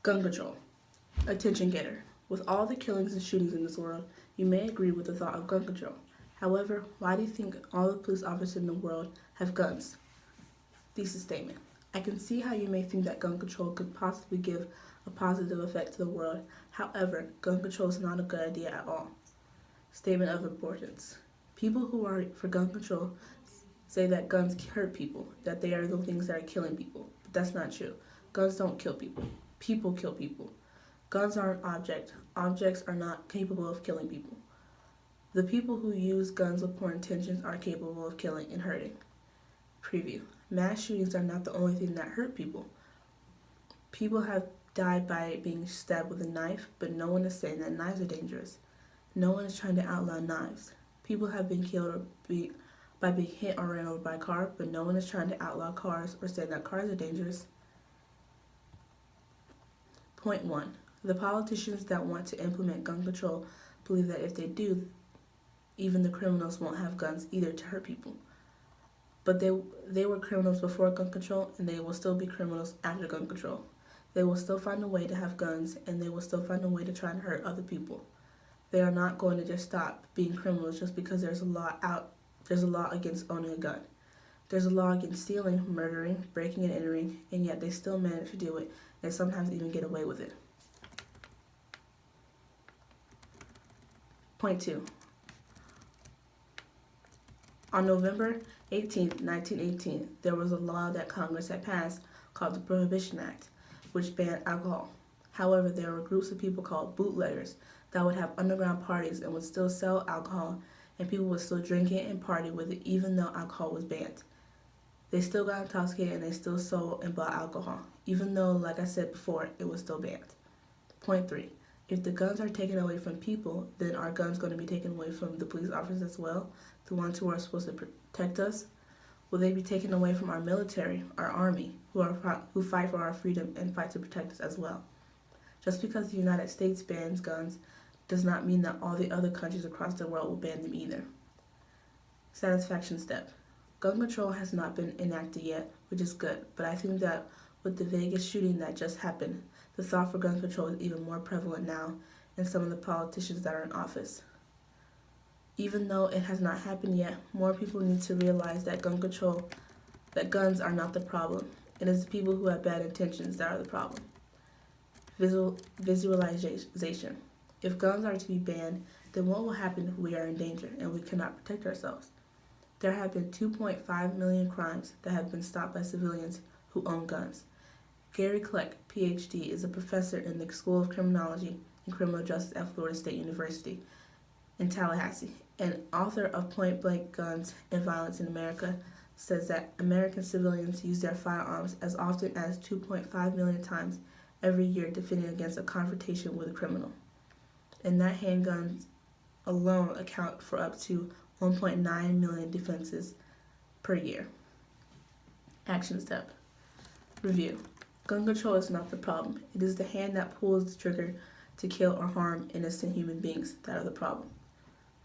Gun control. Attention getter. With all the killings and shootings in this world, you may agree with the thought of gun control. However, why do you think all the police officers in the world have guns? Thesis statement. I can see how you may think that gun control could possibly give a positive effect to the world. However, gun control is not a good idea at all. Statement of importance. People who are for gun control say that guns hurt people, that they are the things that are killing people. But that's not true. Guns don't kill people. People kill people. Guns are an object. Objects are not capable of killing people. The people who use guns with poor intentions are capable of killing and hurting. Preview. Mass shootings are not the only thing that hurt people. People have died by being stabbed with a knife, but no one is saying that knives are dangerous. No one is trying to outlaw knives. People have been killed by being hit or ran over by a car, but no one is trying to outlaw cars or say that cars are dangerous. Point 1. The politicians that want to implement gun control believe that if they do, even the criminals won't have guns either to hurt people. But they were criminals before gun control, and they will still be criminals after gun control. They will still find a way to have guns, and they will still find a way to try and hurt other people. They are not going to just stop being criminals just because there's a law against owning a gun. There's a law against stealing, murdering, breaking and entering, and yet they still manage to do it and sometimes even get away with it. Point 2. On November 18, 1918, there was a law that Congress had passed called the Prohibition Act, which banned alcohol. However, there were groups of people called bootleggers that would have underground parties and would still sell alcohol, and people would still drink it and party with it even though alcohol was banned. They still got intoxicated and they still sold and bought alcohol, even though, like I said before, it was still banned. Point 3. If the guns are taken away from people, then are guns going to be taken away from the police officers as well, the ones who are supposed to protect us? Will they be taken away from our military, our army, who fight for our freedom and fight to protect us as well? Just because the United States bans guns does not mean that all the other countries across the world will ban them either. Satisfaction step. Gun control has not been enacted yet, which is good, but I think that with the Vegas shooting that just happened, the thought for gun control is even more prevalent now in some of the politicians that are in office. Even though it has not happened yet, more people need to realize that guns are not the problem. It is the people who have bad intentions that are the problem. Visualization. If guns are to be banned, then what will happen if we are in danger and we cannot protect ourselves? There have been 2.5 million crimes that have been stopped by civilians who own guns. Gary Kleck, PhD, is a professor in the School of Criminology and Criminal Justice at Florida State University in Tallahassee, and author of Point Blank Guns and Violence in America, says that American civilians use their firearms as often as 2.5 million times every year defending against a confrontation with a criminal, and that handguns alone account for up to 1.9 million defenses per year. Action step. Review. Gun control is not the problem. It is the hand that pulls the trigger to kill or harm innocent human beings that are the problem.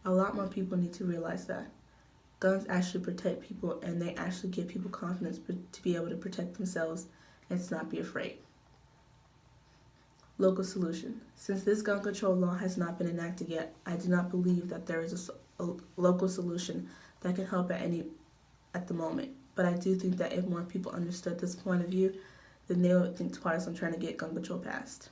A lot more people need to realize that. Guns actually protect people, and they actually give people confidence to be able to protect themselves and to not be afraid. Local solution. Since this gun control law has not been enacted yet, I do not believe that there is a local solution that can help at the moment. But I do think that if more people understood this point of view, then they would think twice on trying to get gun control passed.